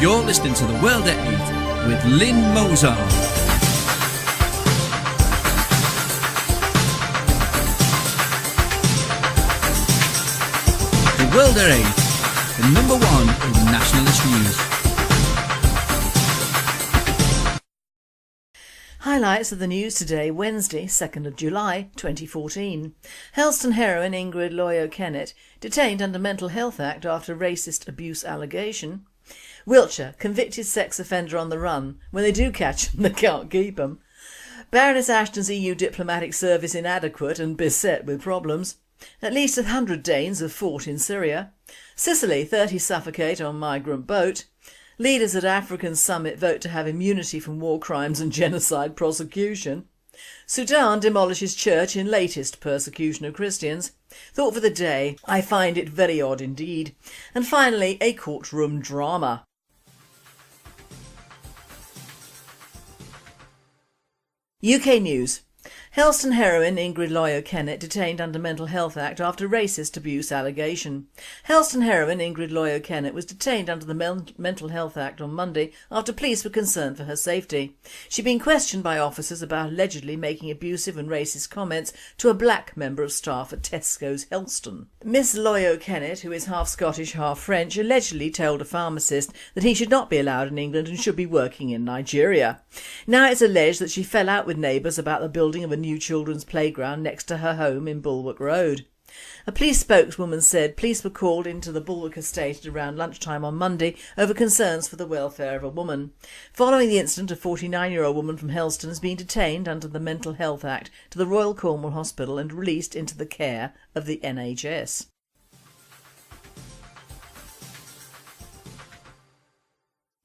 You're listening to The World at 8 with Lynn Mozart. The World at 8, the number one in nationalist news. Highlights of the news today, Wednesday, 2nd of July 2014. Helston heroine Ingrid Loyo-Kennett detained under Mental Health Act after racist abuse allegation. Wiltshire, convicted sex offender on the run. When they do catch them, they can't keep them. Baroness Ashton's EU diplomatic service inadequate and beset with problems. At least 100 Danes have fought in Syria. Sicily, 30 suffocate on migrant boat. Leaders at African summit vote to have immunity from war crimes and genocide prosecution. Sudan demolishes church in latest persecution of Christians. Thought for the day, I find it very odd indeed. And finally, a courtroom drama. UK News. Helston heroine Ingrid Loyo-Kennett detained under Mental Health Act after racist abuse allegation. Helston heroine Ingrid Loyo-Kennett was detained under the Mental Health Act on Monday after police were concerned for her safety. She'd been questioned by officers about allegedly making abusive and racist comments to a black member of staff at Tesco's Helston. Miss Loyo-Kennett, who is half Scottish, half French, allegedly told a pharmacist that he should not be allowed in England and should be working in Nigeria. Now it's alleged that she fell out with neighbours about the building of a new children's playground next to her home in Bulwark Road. A police spokeswoman said police were called into the Bulwark estate at around lunchtime on Monday over concerns for the welfare of a woman. Following the incident, a 49-year-old woman from Helston has been detained under the Mental Health Act to the Royal Cornwall Hospital and released into the care of the NHS.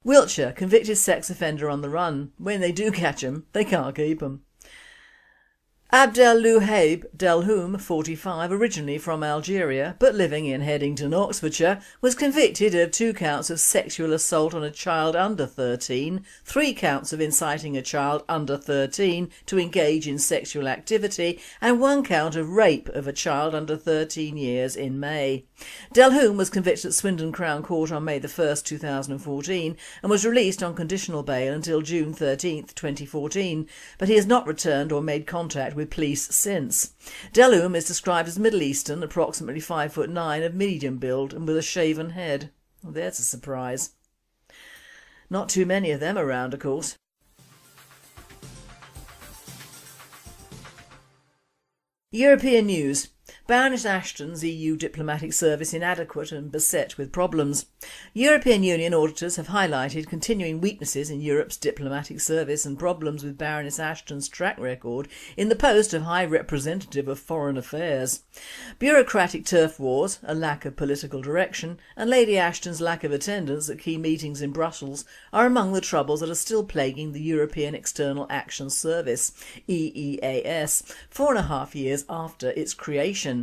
Wiltshire, convicted sex offender on the run. When they do catch him, they can't keep him. Abdelouaheb Delhoum, 45, originally from Algeria but living in Headington, Oxfordshire, was convicted of 2 counts of sexual assault on a child under 13, 3 counts of inciting a child under 13 to engage in sexual activity and 1 count of rape of a child under 13 years in May. Delhoum was convicted at Swindon Crown Court on May 1, 2014 and was released on conditional bail until June 13, 2014, but he has not returned or made contact with police since. Delhoum is described as Middle Eastern, approximately 5'9", of medium build and with a shaven head. Well, there's a surprise. Not too many of them around, of course. European news. Baroness Ashton's EU diplomatic service inadequate and beset with problems. European Union auditors have highlighted continuing weaknesses in Europe's diplomatic service and problems with Baroness Ashton's track record in the post of High Representative of Foreign Affairs. Bureaucratic turf wars, a lack of political direction and Lady Ashton's lack of attendance at key meetings in Brussels are among the troubles that are still plaguing the European External Action Service, EEAS, 4.5 years after its creation.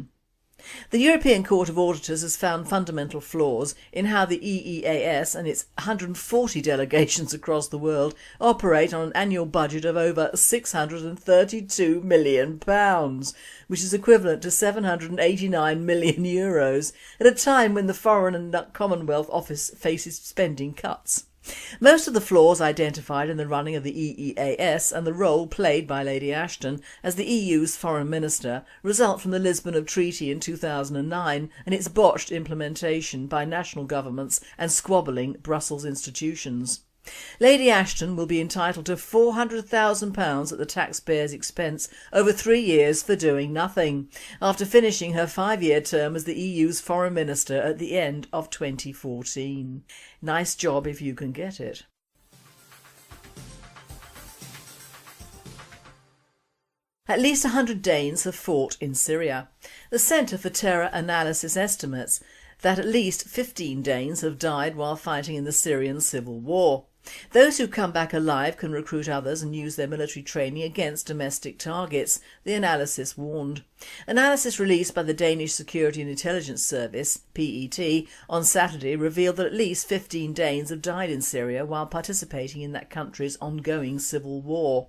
The European Court of Auditors has found fundamental flaws in how the EEAS and its 140 delegations across the world operate on an annual budget of over £632 million, which is equivalent to €789 million, at a time when the Foreign and Commonwealth Office faces spending cuts. Most of the flaws identified in the running of the EEAS and the role played by Lady Ashton as the EU's foreign minister result from the Lisbon Treaty in 2009 and its botched implementation by national governments and squabbling Brussels institutions. Lady Ashton will be entitled to £400,000 at the taxpayers' expense over 3 years for doing nothing, after finishing her 5-year term as the EU's foreign minister at the end of 2014. Nice job if you can get it. At least 100 Danes have fought in Syria. The Centre for Terror Analysis estimates that at least 15 Danes have died while fighting in the Syrian civil war. Those who come back alive can recruit others and use their military training against domestic targets, the analysis warned. Analysis released by the Danish Security and Intelligence Service, PET, on Saturday revealed that at least 15 Danes have died in Syria while participating in that country's ongoing civil war.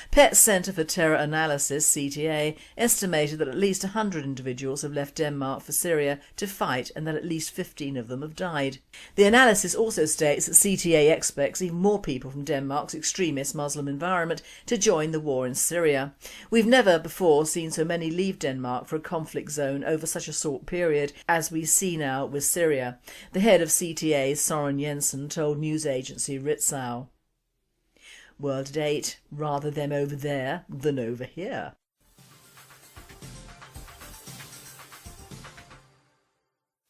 Pet Centre for Terror Analysis (CTA) estimated that at least 100 individuals have left Denmark for Syria to fight and that at least 15 of them have died. The analysis also states that CTA expects even more people from Denmark's extremist Muslim environment to join the war in Syria. We've never before seen so many leave Denmark for a conflict zone over such a short period as we see now with Syria, the head of CTA, Søren Jensen, told news agency Ritzau. World at 8, rather them over there than over here.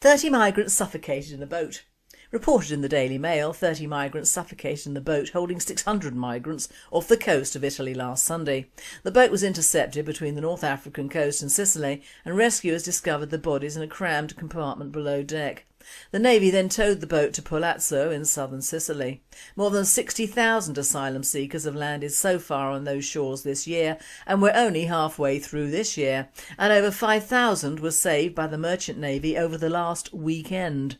"30 migrants suffocated in a boat." Reported in the Daily Mail, 30 migrants suffocated in the boat holding 600 migrants off the coast of Italy last Sunday. The boat was intercepted between the North African coast and Sicily, and rescuers discovered the bodies in a crammed compartment below deck. The Navy then towed the boat to Polazzo in southern Sicily. More than 60,000 asylum seekers have landed so far on those shores this year, and we're only halfway through this year, and over 5,000 were saved by the Merchant Navy over the last weekend.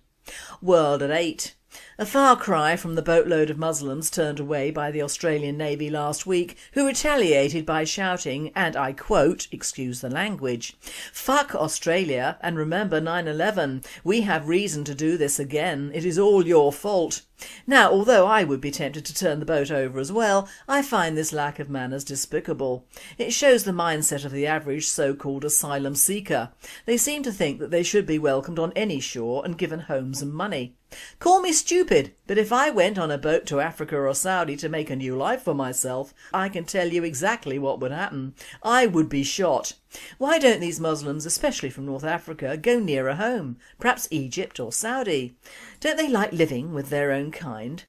World at 8. A far cry from the boatload of Muslims turned away by the Australian Navy last week, who retaliated by shouting, and I quote, excuse the language, "Fuck Australia and remember 9/11. We have reason to do this again. It is all your fault." Now, although I would be tempted to turn the boat over as well, I find this lack of manners despicable. It shows the mindset of the average so-called asylum seeker. They seem to think that they should be welcomed on any shore and given homes and money. Call me stupid, but if I went on a boat to Africa or Saudi to make a new life for myself, I can tell you exactly what would happen. I would be shot. Why don't these Muslims, especially from North Africa, go nearer home, perhaps Egypt or Saudi? Don't they like living with their own kind?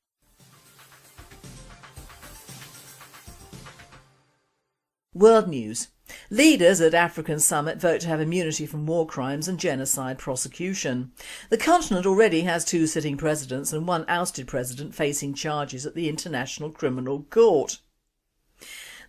World news. Leaders at African summit vote to have immunity from war crimes and genocide prosecution. The continent already has 2 sitting presidents and 1 ousted president facing charges at the International Criminal Court.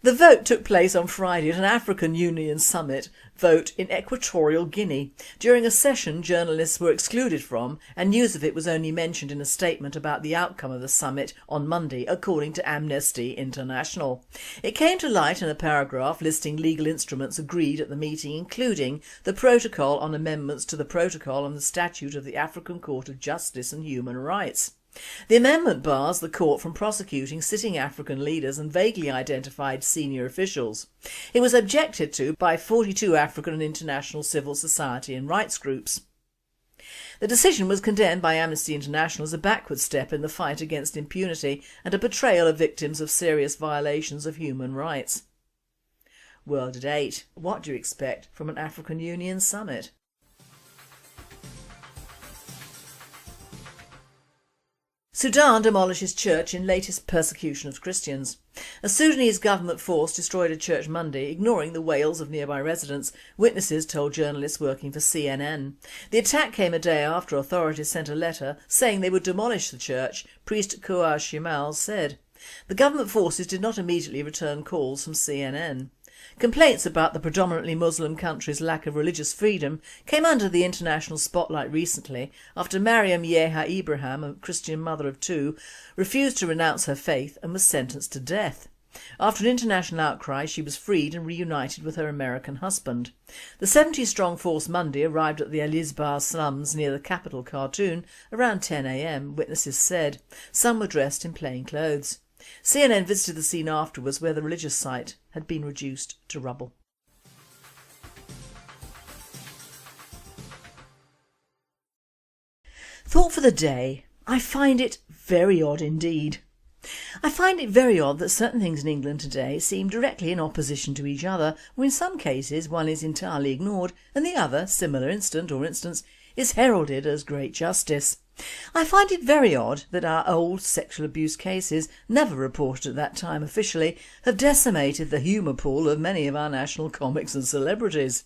The vote took place on Friday at an African Union summit vote in Equatorial Guinea, during a session journalists were excluded from, and news of it was only mentioned in a statement about the outcome of the summit on Monday, according to Amnesty International. It came to light in a paragraph listing legal instruments agreed at the meeting, including the Protocol on Amendments to the Protocol on the Statute of the African Court of Justice and Human Rights. The amendment bars the court from prosecuting sitting African leaders and vaguely identified senior officials. It was objected to by 42 African and international civil society and rights groups. The decision was condemned by Amnesty International as a backward step in the fight against impunity and a portrayal of victims of serious violations of human rights. World at 8. What do you expect from an African Union summit? Sudan demolishes church in latest persecution of Christians. A Sudanese government force destroyed a church Monday, ignoring the wails of nearby residents, witnesses told journalists working for CNN. The attack came a day after authorities sent a letter saying they would demolish the church, priest Kouar Shimal said. The government forces did not immediately return calls from CNN. Complaints about the predominantly Muslim country's lack of religious freedom came under the international spotlight recently after Mariam Yeha Ibrahim, a Christian mother of 2, refused to renounce her faith and was sentenced to death. After an international outcry, she was freed and reunited with her American husband. The 70-strong force Monday arrived at the Alizbar slums near the capital Khartoum around 10 a.m, witnesses said. Some were dressed in plain clothes. CNN visited the scene afterwards, where the religious site had been reduced to rubble. Thought for the day. I find it very odd indeed. I find it very odd that certain things in England today seem directly in opposition to each other, or in some cases one is entirely ignored and the other, similar instance, is heralded as great justice. I find it very odd that our old sexual abuse cases, never reported at that time officially, have decimated the humour pool of many of our national comics and celebrities.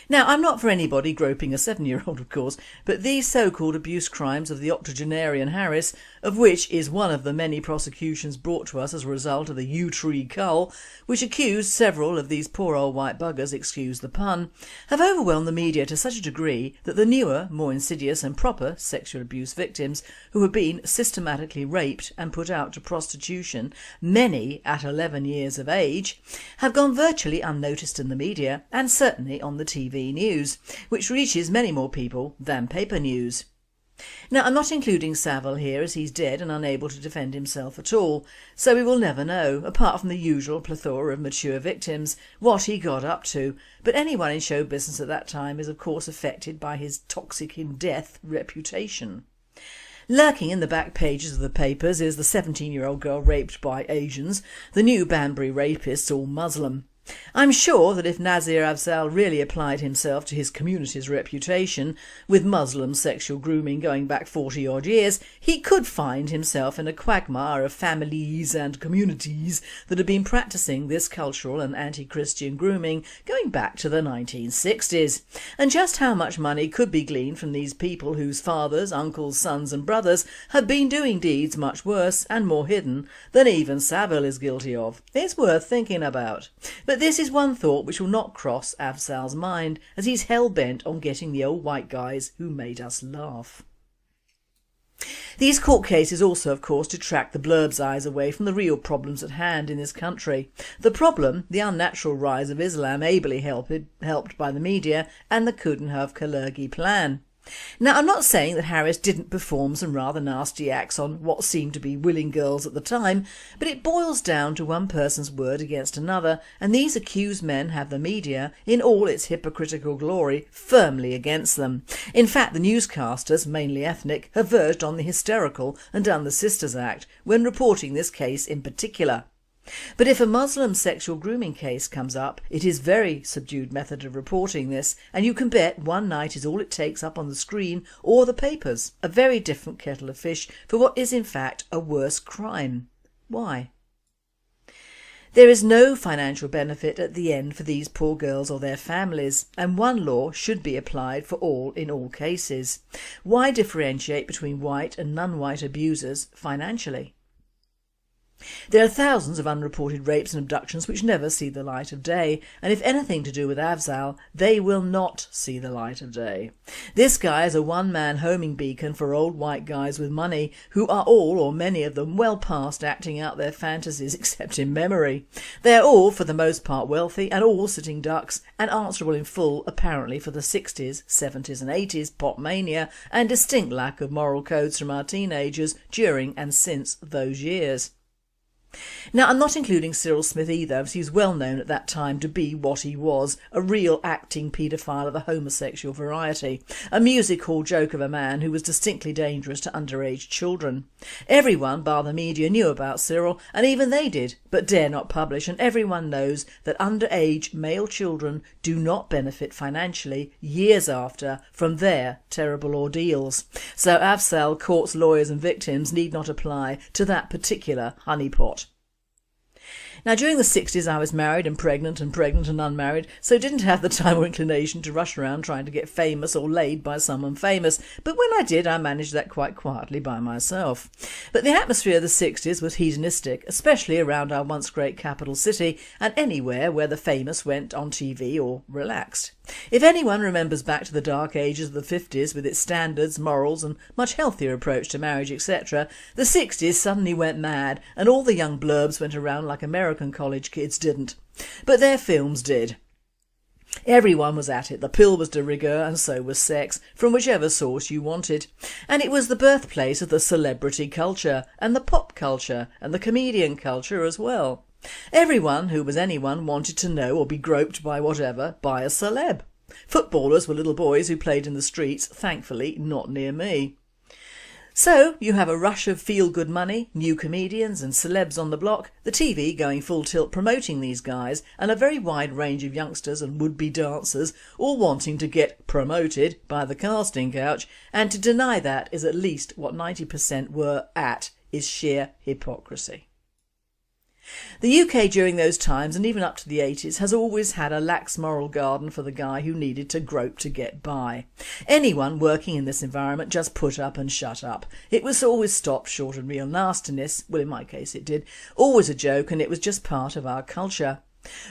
Now, I'm not for anybody groping a 7-year-old, of course, but these so-called abuse crimes of the octogenarian Harris, of which is one of the many prosecutions brought to us as a result of the U-Tree cull, which accused several of these poor old white buggers, excuse the pun, have overwhelmed the media to such a degree that the newer, more insidious and proper sexual abuse victims who have been systematically raped and put out to prostitution, many at 11 years of age, have gone virtually unnoticed in the media and certainly on the TV news, which reaches many more people than paper news. Now, I'm not including Saville here as he's dead and unable to defend himself at all, so we will never know, apart from the usual plethora of mature victims, what he got up to, but anyone in show business at that time is of course affected by his toxic in death reputation. Lurking in the back pages of the papers is the 17-year-old girl raped by Asians, the new Banbury rapists all Muslim. I'm sure that if Nazir Afzal really applied himself to his community's reputation, with Muslim sexual grooming going back 40 odd years, he could find himself in a quagmire of families and communities that have been practising this cultural and anti-Christian grooming going back to the 1960s. And just how much money could be gleaned from these people whose fathers, uncles, sons and brothers have been doing deeds much worse and more hidden than even Saville is guilty of, is worth thinking about. But this is one thought which will not cross Afzal's mind, as he's hell-bent on getting the old white guys who made us laugh. These court cases also, of course, detract the blurb's eyes away from the real problems at hand in this country. The problem, the unnatural rise of Islam, ably helped by the media, and the Coudenhove-Kalergi plan. Now, I'm not saying that Harris didn't perform some rather nasty acts on what seemed to be willing girls at the time, but it boils down to one person's word against another, and these accused men have the media, in all its hypocritical glory, firmly against them. In fact, the newscasters, mainly ethnic, have verged on the hysterical and done the Sisters Act when reporting this case in particular. But if a Muslim sexual grooming case comes up, it is very subdued method of reporting this, and you can bet one night is all it takes up on the screen or the papers. A very different kettle of fish for what is in fact a worse crime. Why? There is no financial benefit at the end for these poor girls or their families, and one law should be applied for all in all cases. Why differentiate between white and non-white abusers financially? There are thousands of unreported rapes and abductions which never see the light of day, and if anything to do with Afzal, they will not see the light of day. This guy is a one-man homing beacon for old white guys with money who are all, or many of them, well past acting out their fantasies except in memory. They are all, for the most part, wealthy and all sitting ducks and answerable in full, apparently, for the 60s, 70s and 80s pop mania and distinct lack of moral codes from our teenagers during and since those years. Now, I'm not including Cyril Smith either, as he was well known at that time to be what he was, a real acting paedophile of the homosexual variety, a music hall joke of a man who was distinctly dangerous to underage children. Everyone, bar the media, knew about Cyril, and even they did, but dare not publish, and everyone knows that underage male children do not benefit financially years after from their terrible ordeals. So Afzal, courts, lawyers and victims need not apply to that particular honeypot. Now, during the 60s I was married and pregnant and unmarried, so didn't have the time or inclination to rush around trying to get famous or laid by someone famous, but when I did I managed that quite quietly by myself. But the atmosphere of the 60s was hedonistic, especially around our once great capital city and anywhere where the famous went on TV or relaxed. If anyone remembers back to the dark ages of the 50s with its standards, morals and much healthier approach to marriage etc., the 60s suddenly went mad and all the young blurbs went around like American college kids didn't. But their films did. Everyone was at it, the pill was de rigueur and so was sex, from whichever source you wanted. And it was the birthplace of the celebrity culture and the pop culture and the comedian culture as well. Everyone who was anyone wanted to know or be groped by whatever by a celeb. Footballers were little boys who played in the streets, thankfully not near me. So you have a rush of feel-good money, new comedians and celebs on the block, the TV going full tilt promoting these guys, and a very wide range of youngsters and would-be dancers all wanting to get promoted by the casting couch, and to deny that is at least what 90% were at is sheer hypocrisy. The UK during those times and even up to the 80s has always had a lax moral garden for the guy who needed to grope to get by. Anyone working in this environment just put up and shut up. It was always stopped short of real nastiness, well in my case it did, always a joke, and it was just part of our culture.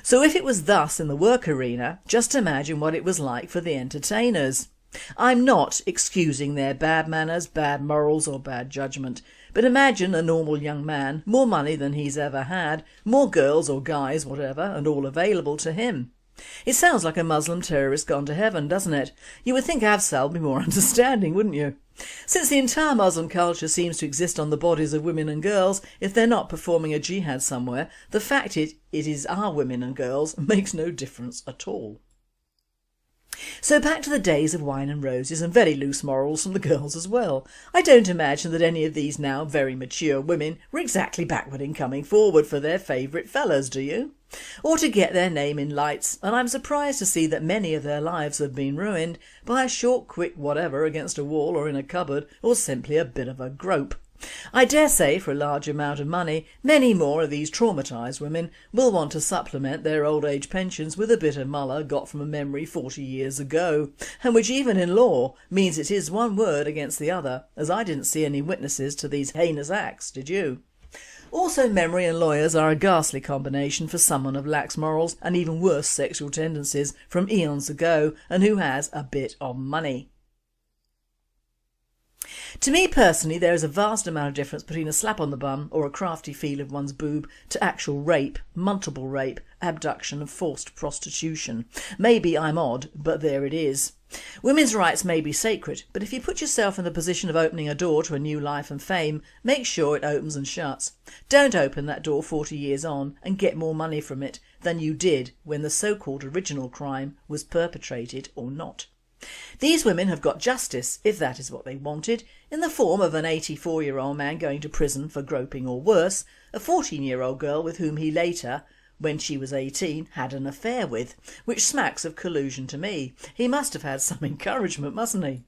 So if it was thus in the work arena, just imagine what it was like for the entertainers. I'm not excusing their bad manners, bad morals or bad judgment, but imagine a normal young man, more money than he's ever had, more girls or guys, whatever, and all available to him. It sounds like a Muslim terrorist gone to heaven, doesn't it? You would think Afzal would be more understanding, wouldn't you? Since the entire Muslim culture seems to exist on the bodies of women and girls, if they're not performing a jihad somewhere, the fact it is our women and girls makes no difference at all. So back to the days of wine and roses and very loose morals from the girls as well. I don't imagine that any of these now very mature women were exactly backward in coming forward for their favourite fellas, do you? Or to get their name in lights, and I'm surprised to see that many of their lives have been ruined by a short quick whatever against a wall or in a cupboard, or simply a bit of a grope. I dare say for a large amount of money many more of these traumatised women will want to supplement their old age pensions with a bit of mullah got from a memory 40 years ago, and which even in law means it is one word against the other, as I didn't see any witnesses to these heinous acts, did you? Also, memory and lawyers are a ghastly combination for someone of lax morals and even worse sexual tendencies from eons ago and who has a bit of money. To me personally, there is a vast amount of difference between a slap on the bum or a crafty feel of one's boob to actual rape, multiple rape, abduction and forced prostitution. Maybe I'm odd, but there it is. Women's rights may be sacred, but if you put yourself in the position of opening a door to a new life and fame, make sure it opens and shuts. Don't open that door 40 years on and get more money from it than you did when the so-called original crime was perpetrated or not. These women have got justice, if that is what they wanted, in the form of an 84-year-old man going to prison for groping or worse, a 14-year-old girl with whom he later, when she was 18, had an affair with, which smacks of collusion to me. He must have had some encouragement, mustn't he?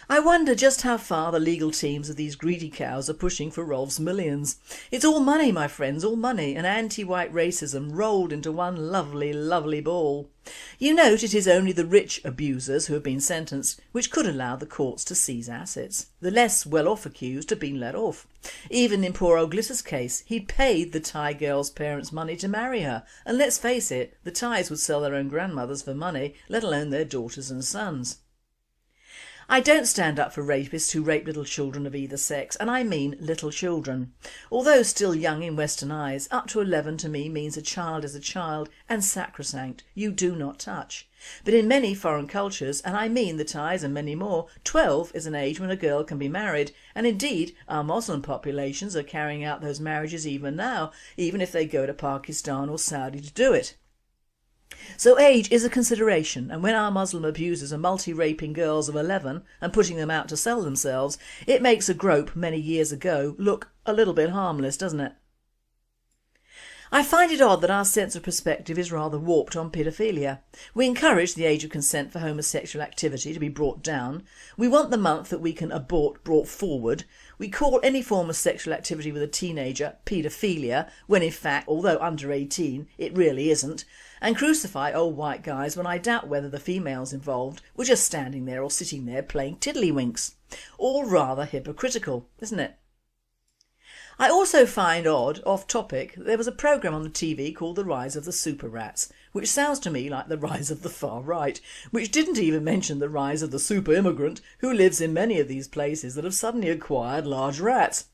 I wonder just how far the legal teams of these greedy cows are pushing for Rolf's millions. It's all money, my friends, all money, and anti-white racism rolled into one lovely, lovely ball. You note it is only the rich abusers who have been sentenced, which could allow the courts to seize assets. The less well-off accused have been let off. Even in poor old Glitter's case, he'd paid the Thai girl's parents money to marry her, and let's face it, the Thais would sell their own grandmothers for money, let alone their daughters and sons. I don't stand up for rapists who rape little children of either sex, and I mean little children. Although still young in Western eyes, up to 11 to me means a child is a child and sacrosanct, you do not touch. But in many foreign cultures, and I mean the Thais and many more, 12 is an age when a girl can be married, and indeed our Muslim populations are carrying out those marriages even now, even if they go to Pakistan or Saudi to do it. So age is a consideration, and when our Muslim abusers are multi-raping girls of 11 and putting them out to sell themselves, it makes a grope many years ago look a little bit harmless, doesn't it? I find it odd that our sense of perspective is rather warped on paedophilia. We encourage the age of consent for homosexual activity to be brought down. We want the month that we can abort brought forward. We call any form of sexual activity with a teenager paedophilia, when in fact, although under 18, it really isn't, and crucify old white guys when I doubt whether the females involved were just standing there or sitting there playing tiddlywinks. All rather hypocritical, isn't it? I also find odd, off topic, that there was a programme on the TV called The Rise of the Super Rats, which sounds to me like the rise of the far right, which didn't even mention the rise of the super immigrant who lives in many of these places that have suddenly acquired large rats.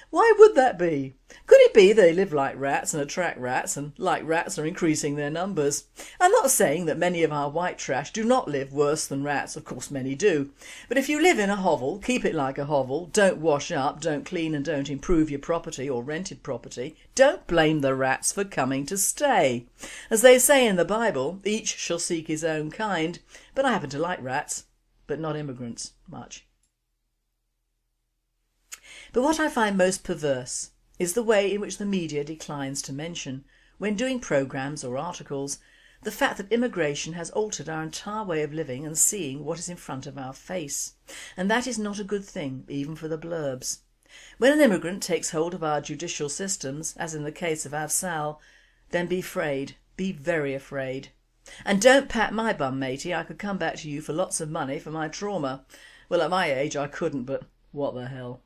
Why would that be? Could it be they live like rats and attract rats, and like rats are increasing their numbers? I'm not saying that many of our white trash do not live worse than rats, of course many do, but if you live in a hovel, keep it like a hovel, don't wash up, don't clean and don't improve your property or rented property, don't blame the rats for coming to stay. As they say in the Bible, each shall seek his own kind, but I happen to like rats, but not immigrants much. But what I find most perverse is the way in which the media declines to mention, when doing programmes or articles, the fact that immigration has altered our entire way of living and seeing what is in front of our face. And that is not a good thing, even for the blurbs. When an immigrant takes hold of our judicial systems, as in the case of Afzal, then be afraid, be very afraid. And don't pat my bum, matey, I could come back to you for lots of money for my trauma. Well, at my age I couldn't, but what the hell.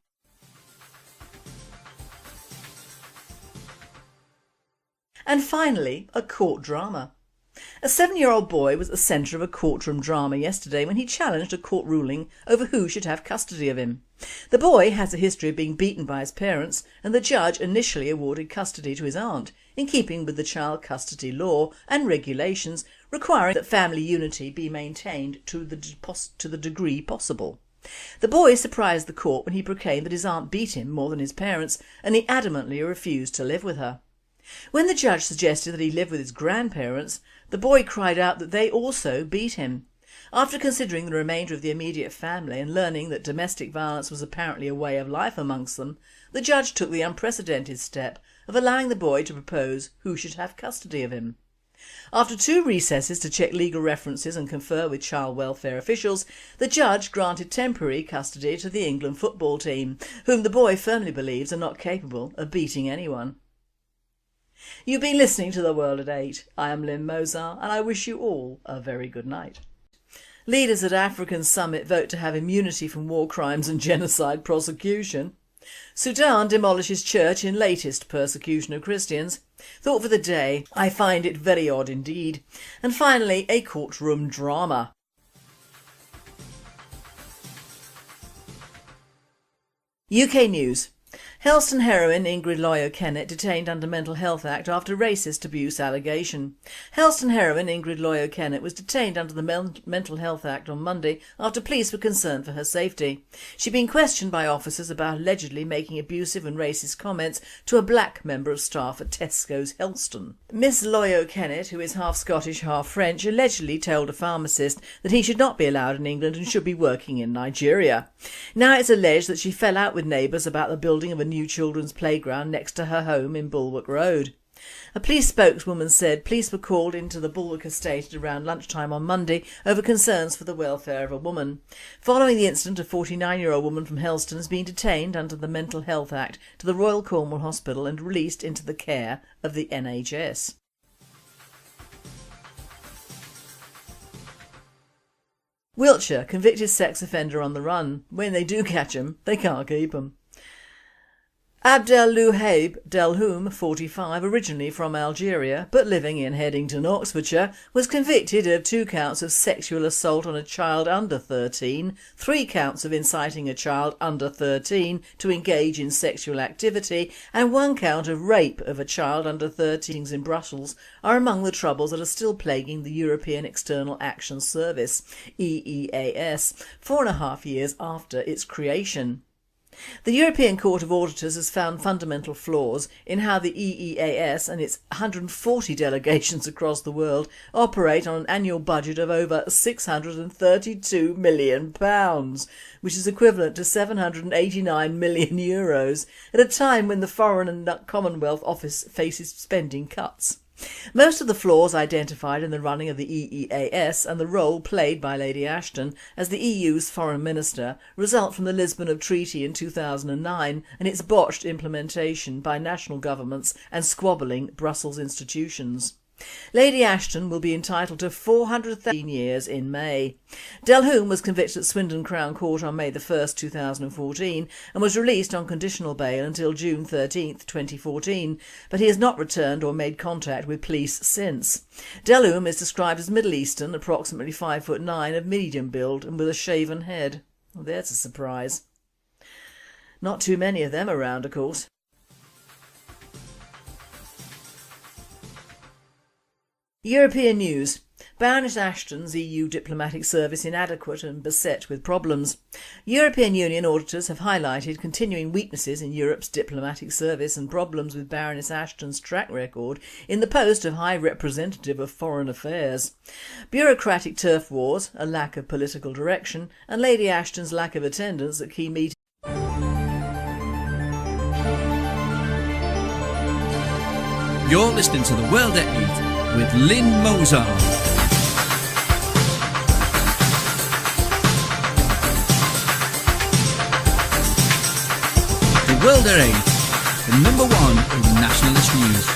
And finally, a court drama. A 7-year-old boy was at the centre of a courtroom drama yesterday when he challenged a court ruling over who should have custody of him. The boy has a history of being beaten by his parents, and the judge initially awarded custody to his aunt, in keeping with the child custody law and regulations requiring that family unity be maintained to the degree possible. The boy surprised the court when he proclaimed that his aunt beat him more than his parents, and he adamantly refused to live with her. When the judge suggested that he live with his grandparents, the boy cried out that they also beat him. After considering the remainder of the immediate family and learning that domestic violence was apparently a way of life amongst them, the judge took the unprecedented step of allowing the boy to propose who should have custody of him. After 2 recesses to check legal references and confer with child welfare officials, the judge granted temporary custody to the England football team, whom the boy firmly believes are not capable of beating anyone. You've been listening to The World at 8. I am Lynn Mozart and I wish you all a very good night. Leaders at African summit vote to have immunity from war crimes and genocide prosecution. Sudan demolishes church in latest persecution of Christians. Thought for the day, I find it very odd indeed. And finally, a courtroom drama. UK News. Helston heroine Ingrid Loyo-Kennett detained under Mental Health Act after racist abuse allegation. Helston heroine Ingrid Loyo-Kennett was detained under the Mental Health Act on Monday after police were concerned for her safety. She'd been questioned by officers about allegedly making abusive and racist comments to a black member of staff at Tesco's Helston. Miss Loyo-Kennett, who is half Scottish, half French, allegedly told a pharmacist that he should not be allowed in England and should be working in Nigeria. Now it's alleged that she fell out with neighbours about the building of a new children's playground next to her home in Bulwark Road. A police spokeswoman said police were called into the Bulwark estate at around lunchtime on Monday over concerns for the welfare of a woman. Following the incident, a 49-year-old woman from Helston has been detained under the Mental Health Act to the Royal Cornwall Hospital and released into the care of the NHS. Wiltshire, convicted sex offender on the run. When they do catch him, they can't keep him. Abdelouaheb Delhoum, 45, originally from Algeria but living in Headington, Oxfordshire, was convicted of 2 counts of sexual assault on a child under 13, 3 counts of inciting a child under 13 to engage in sexual activity, and 1 count of rape of a child under 13 in Brussels are among the troubles that are still plaguing the European External Action Service, EEAS, 4.5 years after its creation. The European Court of Auditors has found fundamental flaws in how the EEAS and its 140 delegations across the world operate on an annual budget of over £632 million, which is equivalent to €789 million, at a time when the Foreign and Commonwealth Office faces spending cuts. Most of the flaws identified in the running of the EEAS and the role played by Lady Ashton as the EU's foreign minister result from the Lisbon Treaty in 2009 and its botched implementation by national governments and squabbling Brussels institutions. Lady Ashton will be entitled to 413 years in May. Delhoum was convicted at Swindon Crown Court on May 1, 2014 and was released on conditional bail until June 13, 2014, but he has not returned or made contact with police since. Delhoum is described as Middle Eastern, approximately 5'9", of medium build and with a shaven head. Well, there's a surprise. Not too many of them around, of course. European news. Baroness Ashton's EU diplomatic service inadequate and beset with problems. European Union auditors have highlighted continuing weaknesses in Europe's diplomatic service and problems with Baroness Ashton's track record in the post of High Representative of Foreign Affairs. Bureaucratic turf wars, a lack of political direction, and Lady Ashton's lack of attendance at key meetings. You're listening to The World at 8 with Lynn Mozart. World at 8, the number one in nationalist news.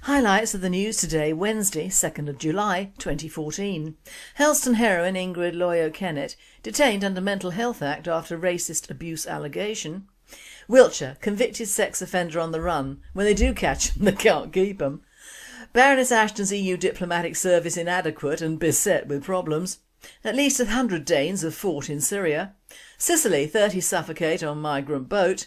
Highlights of the news today, Wednesday, 2nd of July 2014. Helston heroine Ingrid Loyo-Kennett detained under Mental Health Act after racist abuse allegation. Wiltshire, convicted sex offender on the run. When they do catch him, they can't keep him. Baroness Ashton's EU diplomatic service inadequate and beset with problems. At least 100 Danes have fought in Syria. Sicily, 30 suffocate on migrant boat.